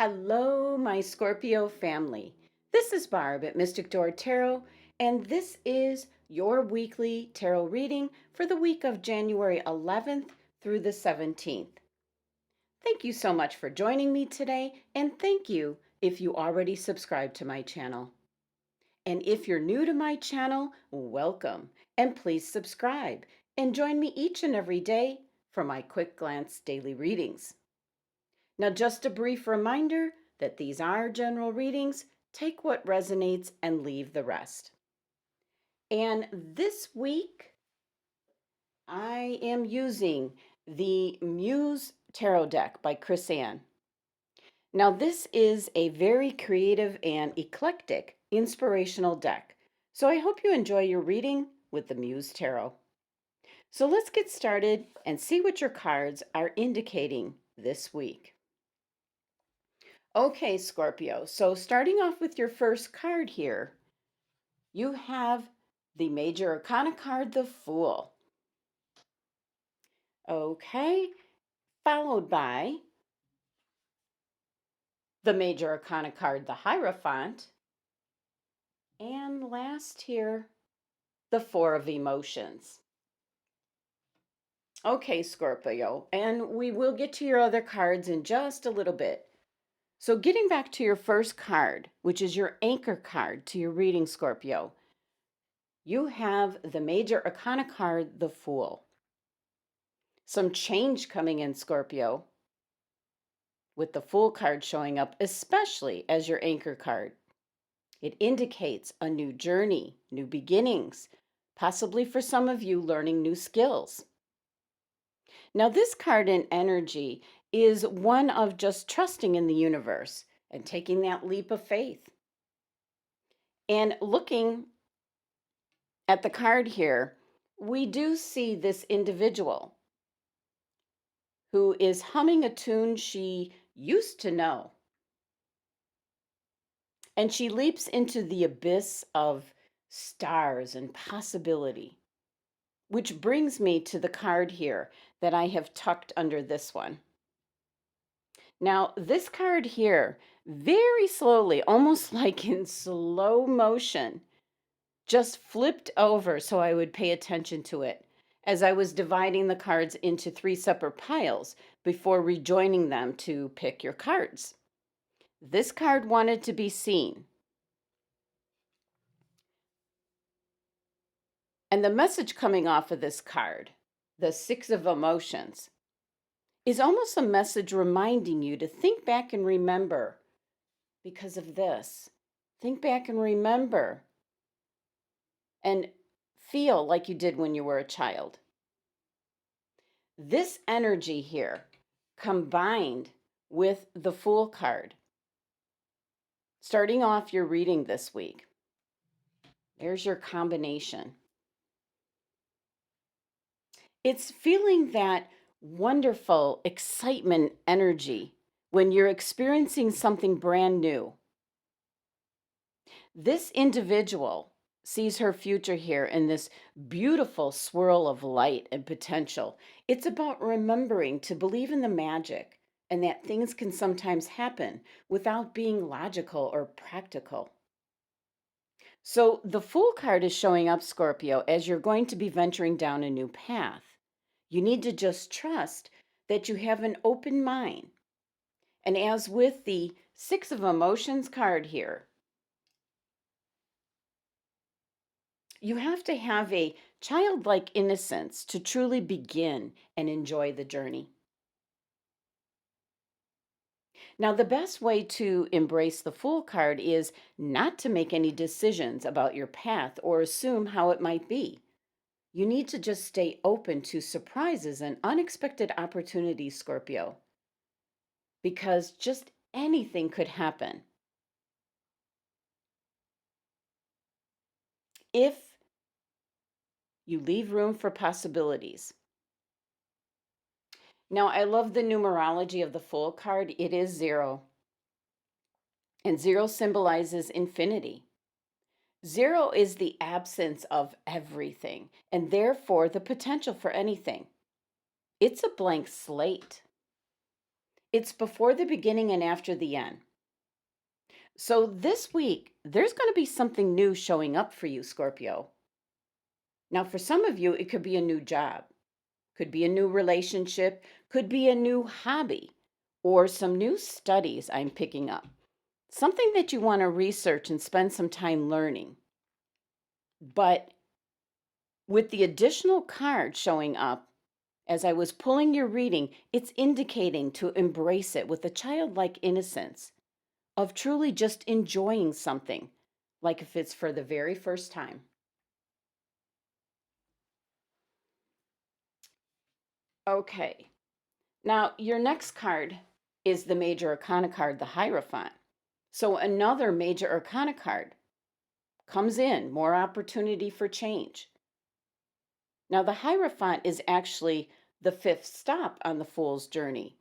Hello, my Scorpio family. This is Barb at Mystic Door Tarot, and this is your weekly tarot reading for the week of January 11th through the 17th. Thank you so much for joining me today, and thank you if you already subscribed to my channel. And if you're new to my channel, welcome, and please subscribe and join me each and every day for my quick glance daily readings. Now, just a brief reminder that these are general readings. Take what resonates and leave the rest. And this week, I am using the Muse Tarot deck by Chris Ann. Now, this is a very creative and eclectic inspirational deck. So I hope you enjoy your reading with the Muse Tarot. So let's get started and see what your cards are indicating this week. Okay, Scorpio, so starting off with your first card here, you have the Major Arcana card, the Fool. Okay, followed by the Major Arcana card, the Hierophant. And last here, the Four of Emotions. Okay, Scorpio, and we will get to your other cards in just a little bit. So getting back to your first card, which is your anchor card to your reading, Scorpio, you have the Major Arcana card, the Fool. Some change coming in, Scorpio, with the Fool card showing up, especially as your anchor card. It indicates a new journey, new beginnings, possibly for some of you learning new skills. Now, this card in energy is one of just trusting in the universe and taking that leap of faith. And looking at the card here, we do see this individual who is humming a tune she used to know. And she leaps into the abyss of stars and possibility, which brings me to the card here that I have tucked under this one. Now, this card here, very slowly, almost like in slow motion, just flipped over so I would pay attention to it as I was dividing the cards into 3 separate piles before rejoining them to pick your cards. This card wanted to be seen. And the message coming off of this card, the Six of Emotions, is almost a message reminding you to think back and remember because of this. Think back and remember and feel like you did when you were a child. This energy here, combined with the Fool card, starting off your reading this week, there's your combination. It's feeling that wonderful excitement energy when you're experiencing something brand new. This individual sees her future here in this beautiful swirl of light and potential. It's about remembering to believe in the magic and that things can sometimes happen without being logical or practical. So the Fool card is showing up, Scorpio, as you're going to be venturing down a new path. You need to just trust that you have an open mind. And as with the Six of Emotions card here, you have to have a childlike innocence to truly begin and enjoy the journey. Now, the best way to embrace the Fool card is not to make any decisions about your path or assume how it might be. You need to just stay open to surprises and unexpected opportunities, Scorpio, because just anything could happen. If you leave room for possibilities. Now, I love the numerology of the Fool card. It is 0. And 0 symbolizes infinity. 0 is the absence of everything, and therefore the potential for anything. It's a blank slate. It's before the beginning and after the end. So this week, there's going to be something new showing up for you, Scorpio. Now, for some of you, it could be a new job, could be a new relationship, could be a new hobby, or some new studies I'm picking up. Something that you want to research and spend some time learning. But with the additional card showing up, as I was pulling your reading, it's indicating to embrace it with a childlike innocence of truly just enjoying something, like if it's for the very first time. Okay, now your next card is the Major Arcana card, the Hierophant. So another Major Arcana card comes in, more opportunity for change. Now, the Hierophant is actually the fifth stop on the Fool's journey.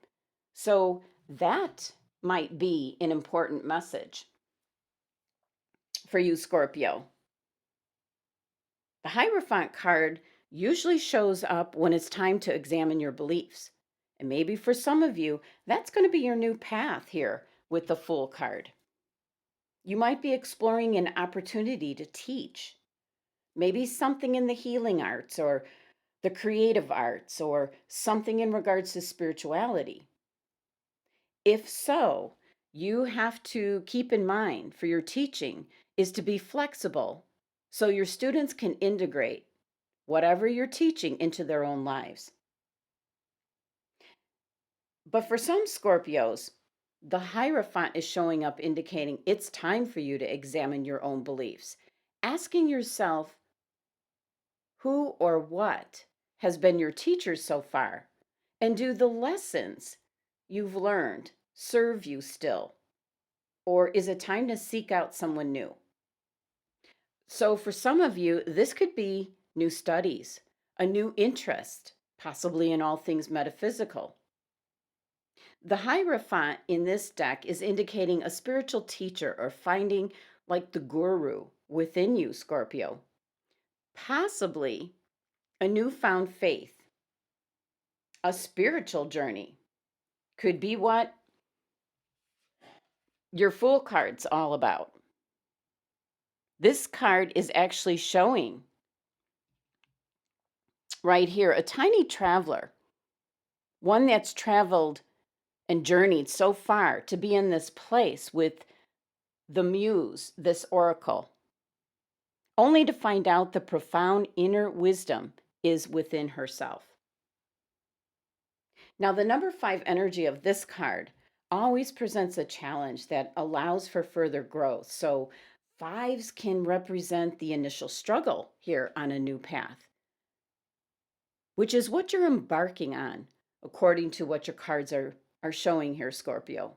So that might be an important message for you, Scorpio. The Hierophant card usually shows up when it's time to examine your beliefs. And maybe for some of you, that's going to be your new path here with the Fool card. You might be exploring an opportunity to teach, maybe something in the healing arts or the creative arts or something in regards to spirituality. If so, you have to keep in mind for your teaching is to be flexible so your students can integrate whatever you're teaching into their own lives. But for some Scorpios, the Hierophant is showing up indicating it's time for you to examine your own beliefs, asking yourself who or what has been your teacher so far, and do the lessons you've learned serve you still? Or is it time to seek out someone new? So, for some of you, this could be new studies, a new interest, possibly in all things metaphysical. The Hierophant in this deck is indicating a spiritual teacher or finding like the guru within you, Scorpio. Possibly a newfound faith, a spiritual journey. Could be what your Fool card's all about. This card is actually showing right here a tiny traveler, one that's traveled and journeyed so far to be in this place with the Muse, this oracle, only to find out the profound inner wisdom is within herself. Now, the number 5 energy of this card always presents a challenge that allows for further growth. So, fives can represent the initial struggle here on a new path, which is what you're embarking on, according to what your cards are showing here, Scorpio.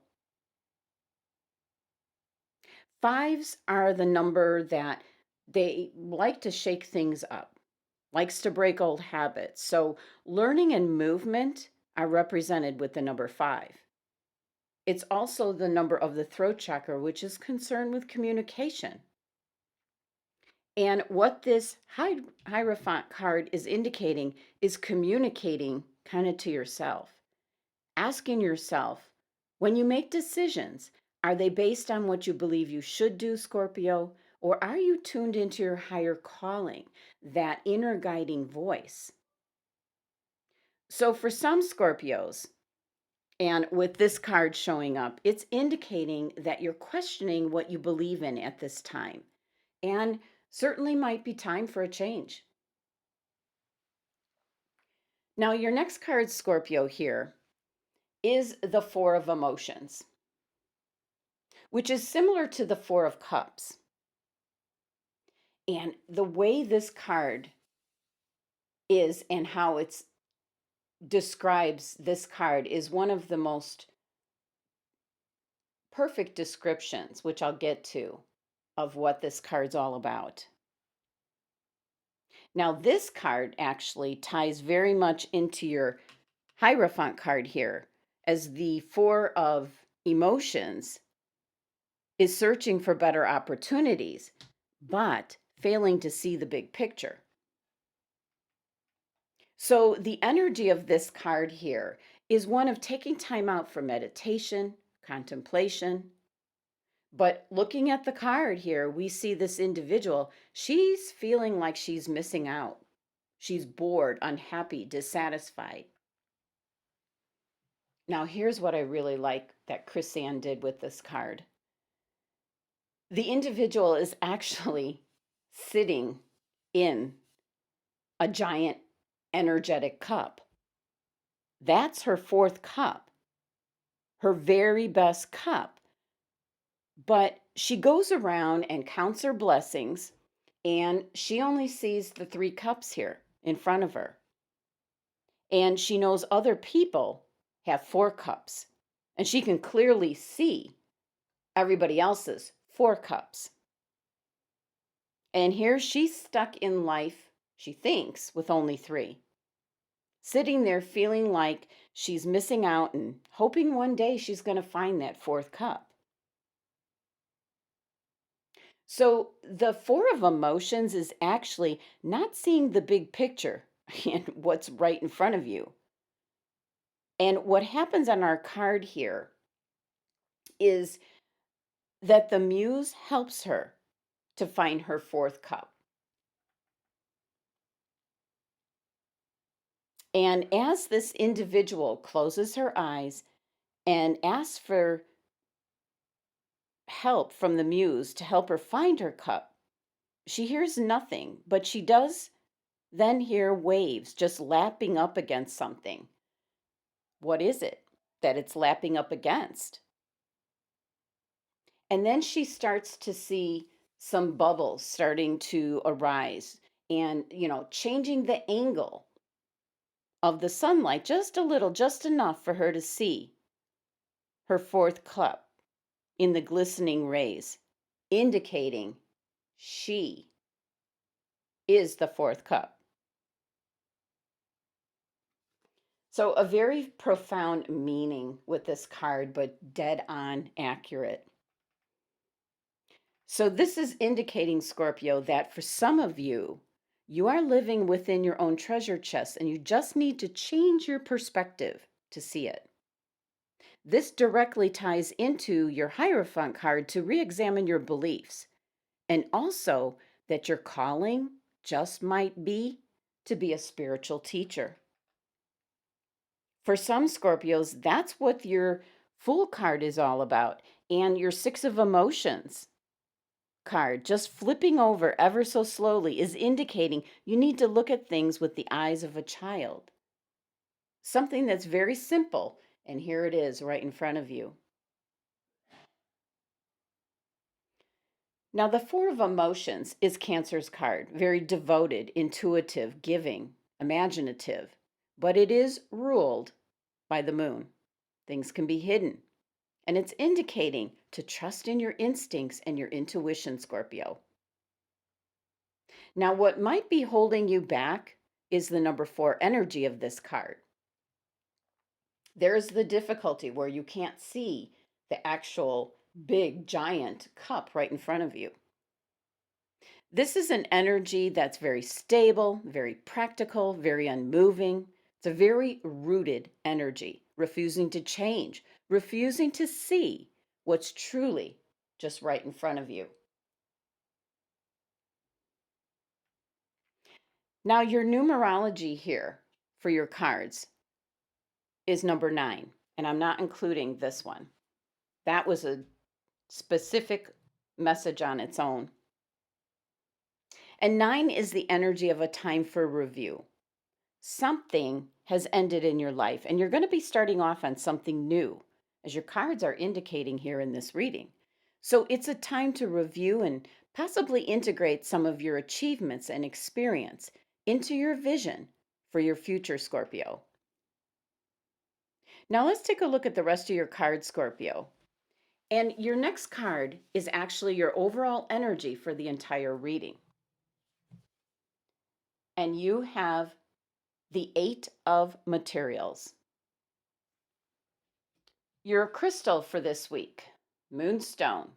Fives are the number that they like to shake things up, likes to break old habits. So learning and movement are represented with the number 5. It's also the number of the throat chakra, which is concerned with communication. And what this Hierophant card is indicating is communicating kind of to yourself, asking yourself, when you make decisions, are they based on what you believe you should do, Scorpio, or are you tuned into your higher calling, that inner guiding voice? So for some Scorpios, and with this card showing up, it's indicating that you're questioning what you believe in at this time, and certainly might be time for a change. Now, your next card, Scorpio, here is the Four of Emotions, which is similar to the Four of Cups. And the way this card is and how it describes this card is one of the most perfect descriptions, which I'll get to, of what this card's all about. Now, this card actually ties very much into your Hierophant card here, as the Four of Emotions is searching for better opportunities, but failing to see the big picture. So the energy of this card here is one of taking time out for meditation, contemplation. But looking at the card here, we see this individual, she's feeling like she's missing out. She's bored, unhappy, dissatisfied. Now, here's what I really like that Chris Ann did with this card. The individual is actually sitting in a giant energetic cup. That's her fourth cup, her very best cup. But she goes around and counts her blessings, and she only sees the 3 cups here in front of her. And she knows other people have 4 cups, and she can clearly see everybody else's 4 cups. And here she's stuck in life, she thinks, with only 3. Sitting there feeling like she's missing out and hoping one day she's going to find that 4th cup. So the 4 of emotions is actually not seeing the big picture and what's right in front of you. And what happens on our card here is that the Muse helps her to find her 4th cup. And as this individual closes her eyes and asks for help from the Muse to help her find her cup, she hears nothing, but she does then hear waves just lapping up against something. What is it that it's lapping up against? And then she starts to see some bubbles starting to arise and, changing the angle of the sunlight just a little, just enough for her to see her 4th cup in the glistening rays, indicating she is the 4th cup. So a very profound meaning with this card, but dead on accurate. So this is indicating, Scorpio, that for some of you, you are living within your own treasure chest and you just need to change your perspective to see it. This directly ties into your Hierophant card to re-examine your beliefs, and also that your calling just might be to be a spiritual teacher. For some Scorpios, that's what your Fool card is all about, and your 6 of Emotions card, just flipping over ever so slowly, is indicating you need to look at things with the eyes of a child. Something that's very simple, and here it is right in front of you. Now, the 4 of Emotions is Cancer's card, very devoted, intuitive, giving, imaginative, but it is ruled by the moon. Things can be hidden, and it's indicating to trust in your instincts and your intuition, Scorpio. Now, what might be holding you back is the number 4 energy of this card. There's the difficulty where you can't see the actual big giant cup right in front of you. This is an energy that's very stable, very practical, very unmoving. It's a very rooted energy, refusing to change, refusing to see what's truly just right in front of you. Now, your numerology here for your cards is number 9, and I'm not including this one. That was a specific message on its own. And 9 is the energy of a time for review. Something has ended in your life, and you're going to be starting off on something new, as your cards are indicating here in this reading. So it's a time to review and possibly integrate some of your achievements and experience into your vision for your future, Scorpio. Now let's take a look at the rest of your cards, Scorpio. And your next card is actually your overall energy for the entire reading. And you have the 8 of Materials. Your crystal for this week, Moonstone.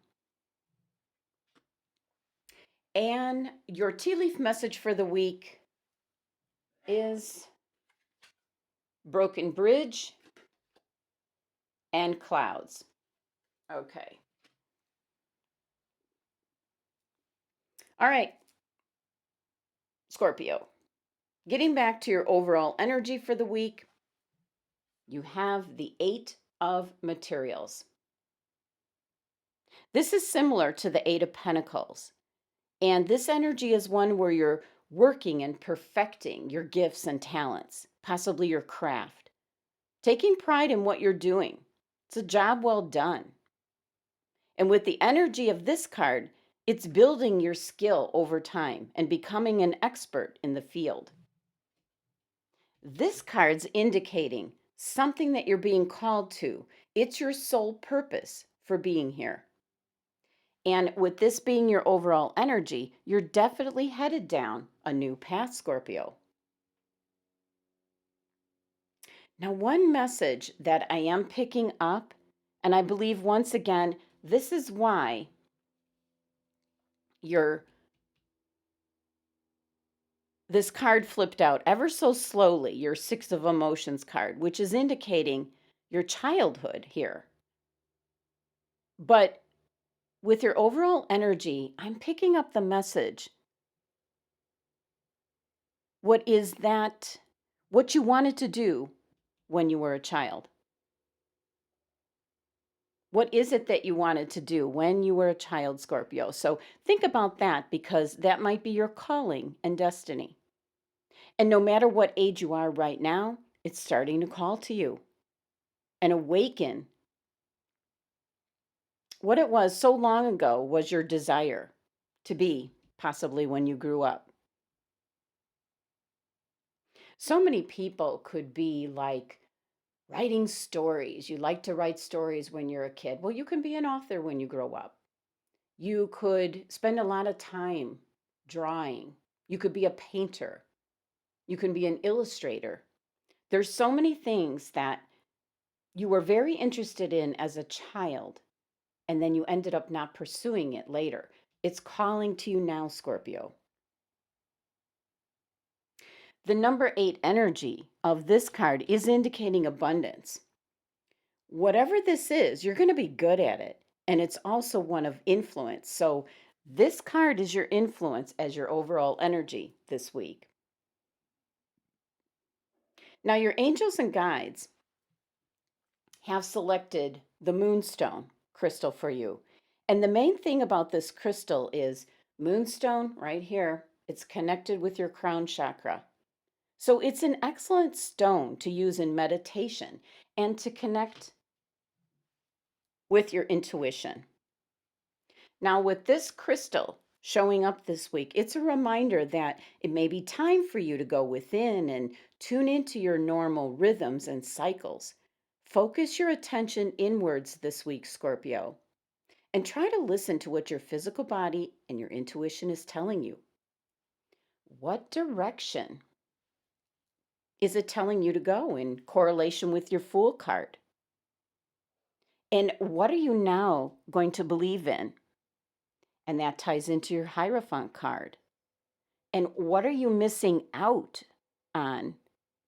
And your tea leaf message for the week is Broken Bridge and clouds. Okay. All right, Scorpio. Getting back to your overall energy for the week, you have the Eight of Materials. This is similar to the Eight of Pentacles. And this energy is one where you're working and perfecting your gifts and talents, possibly your craft, taking pride in what you're doing. It's a job well done. And with the energy of this card, it's building your skill over time and becoming an expert in the field. This card's indicating something that you're being called to. It's your sole purpose for being here. And with this being your overall energy, you're definitely headed down a new path, Scorpio. Now, one message that I am picking up, and I believe once again, this is why this card flipped out ever so slowly, your Six of Emotions card, which is indicating your childhood here. But with your overall energy, I'm picking up the message. What is that? What you wanted to do when you were a child? What is it that you wanted to do when you were a child, Scorpio? So think about that because that might be your calling and destiny. And no matter what age you are right now, it's starting to call to you and awaken what it was so long ago was your desire to be, possibly when you grew up. So many people could be like writing stories. You like to write stories when you're a kid. Well, you can be an author when you grow up. You could spend a lot of time drawing. You could be a painter. You can be an illustrator. There's so many things that you were very interested in as a child, and then you ended up not pursuing it later. It's calling to you now, Scorpio. The number 8 energy of this card is indicating abundance. Whatever this is, you're going to be good at it. And it's also one of influence. So this card is your influence as your overall energy this week. Now, your angels and guides have selected the Moonstone Crystal for you. And the main thing about this crystal is Moonstone right here. It's connected with your crown chakra. So it's an excellent stone to use in meditation and to connect with your intuition. Now, with this crystal showing up this week, it's a reminder that it may be time for you to go within and tune into your normal rhythms and cycles. Focus your attention inwards this week, Scorpio, and try to listen to what your physical body and your intuition is telling you. What direction is it telling you to go in correlation with your Fool card? And what are you now going to believe in? And that ties into your Hierophant card. And what are you missing out on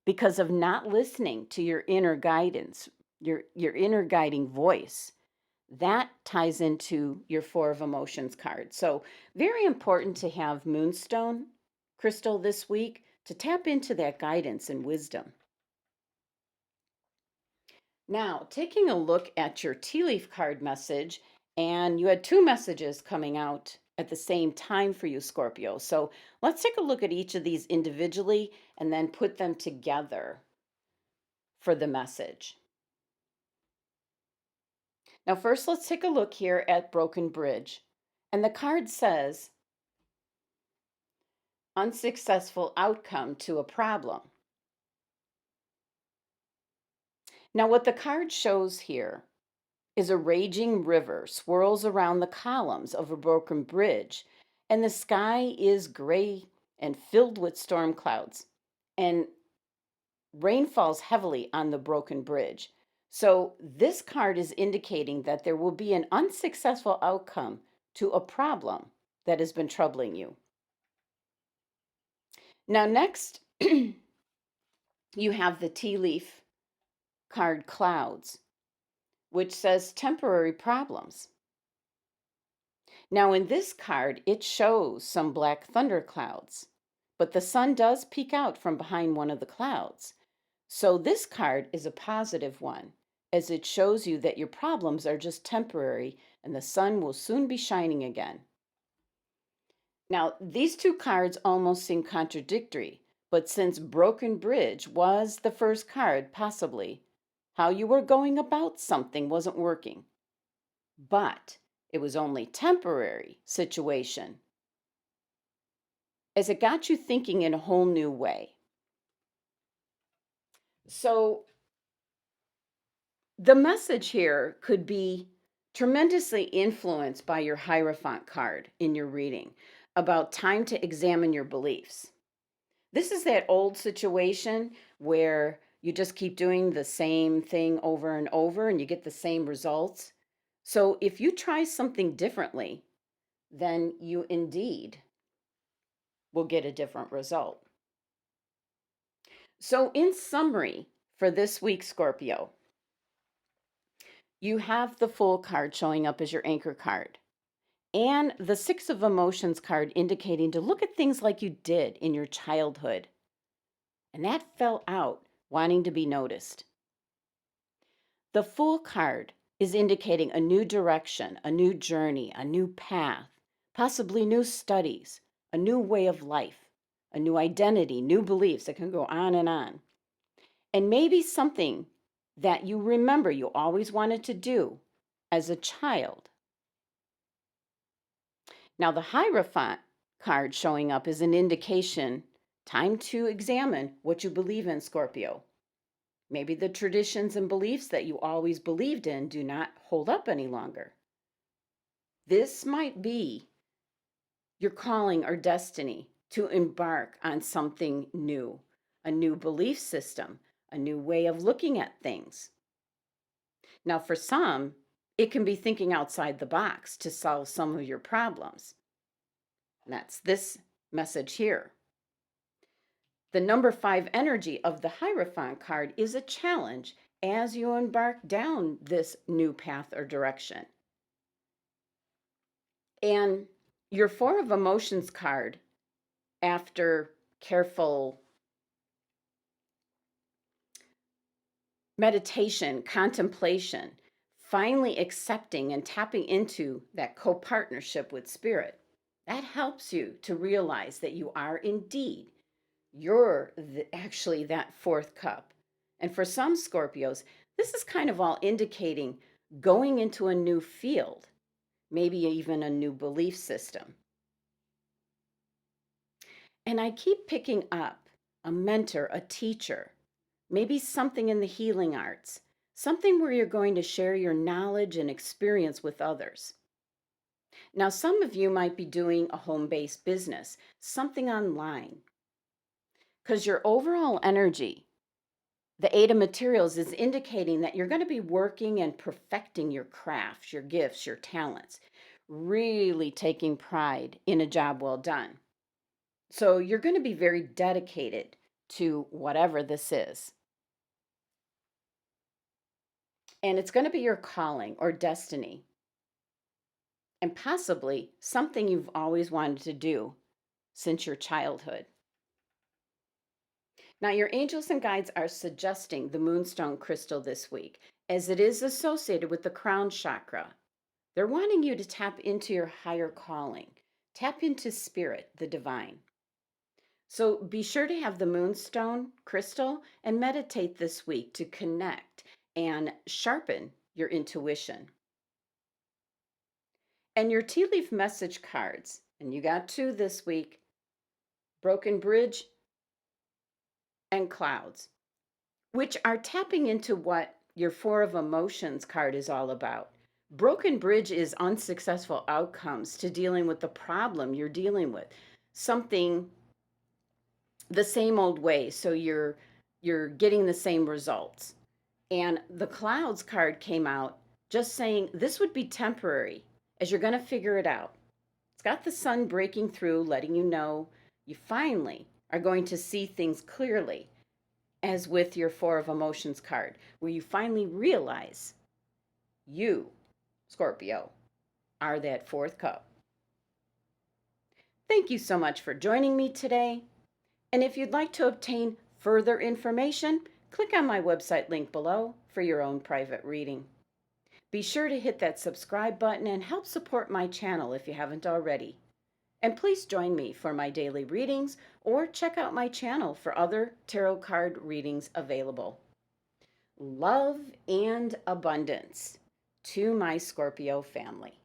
because of not listening to your inner guidance, your inner guiding voice? That ties into your Four of Emotions card. So, very important to have Moonstone Crystal this week to tap into that guidance and wisdom. Now, taking a look at your tea leaf card message, and you had two messages coming out at the same time for you, Scorpio. So let's take a look at each of these individually and then put them together for the message. Now, first, let's take a look here at Broken Bridge. And the card says, unsuccessful outcome to a problem. Now, what the card shows here is a raging river swirls around the columns of a broken bridge, and the sky is gray and filled with storm clouds, and rain falls heavily on the broken bridge. So, this card is indicating that there will be an unsuccessful outcome to a problem that has been troubling you. Now, next, you have the tea leaf card Clouds. which says temporary problems. Now, in this card, it shows some black thunderclouds, but the sun does peek out from behind one of the clouds. So, this card is a positive one, as it shows you that your problems are just temporary and the sun will soon be shining again. Now, these two cards almost seem contradictory, but since Broken Bridge was the first card, possibly, how you were going about something wasn't working. But it was only temporary situation, as it got you thinking in a whole new way. So the message here could be tremendously influenced by your Hierophant card in your reading about time to examine your beliefs. This is that old situation where you just keep doing the same thing over and over and you get the same results. So if you try something differently, then you indeed will get a different result. So, in summary, for this week, Scorpio, you have the Fool card showing up as your anchor card, and the Six of Emotions card indicating to look at things like you did in your childhood. And that fell out, wanting to be noticed. The Fool card is indicating a new direction, a new journey, a new path, possibly new studies, a new way of life, a new identity, new beliefs. It can go on and on. And maybe something that you remember you always wanted to do as a child. Now, the Hierophant card showing up is an indication time to examine what you believe in, Scorpio. Maybe the traditions and beliefs that you always believed in do not hold up any longer. This might be your calling or destiny to embark on something new, a new belief system, a new way of looking at things. Now, for some, it can be thinking outside the box to solve some of your problems. And that's this message here. The number 5 energy of the Hierophant card is a challenge as you embark down this new path or direction. And your 4 of Emotions card, after careful meditation, contemplation, finally accepting and tapping into that co-partnership with Spirit, that helps you to realize that you are indeed, you're actually that 4th cup. And for some Scorpios, this is kind of all indicating going into a new field, maybe even a new belief system. And I keep picking up a mentor, a teacher, maybe something in the healing arts, something where you're going to share your knowledge and experience with others. Now, some of you might be doing a home-based business, something online, because your overall energy, the 8 of materials, is indicating that you're going to be working and perfecting your crafts, your gifts, your talents, really taking pride in a job well done. So you're going to be very dedicated to whatever this is. And it's going to be your calling or destiny, and possibly something you've always wanted to do since your childhood. Now, your angels and guides are suggesting the Moonstone Crystal this week, as it is associated with the crown chakra. They're wanting you to tap into your higher calling, tap into spirit, the divine. So be sure to have the Moonstone Crystal and meditate this week to connect and sharpen your intuition. And your tea leaf message cards, and you got 2 this week, Broken Bridge and Clouds, which are tapping into what your 4 of Emotions card is all about. Broken Bridge is unsuccessful outcomes to dealing with the problem you're dealing with. Something the same old way, so you're getting the same results. And the Clouds card came out just saying this would be temporary, as you're going to figure it out. It's got the sun breaking through, letting you know you finally are going to see things clearly, as with your 4 of Emotions card, where you finally realize You, Scorpio, are that fourth cup. Thank you so much for joining me today. And if you'd like to obtain further information, click on my website link below for your own private reading. Be sure to hit that subscribe button and help support my channel if you haven't already. And please join me for my daily readings or check out my channel for other tarot card readings available. Love and abundance to my Scorpio family.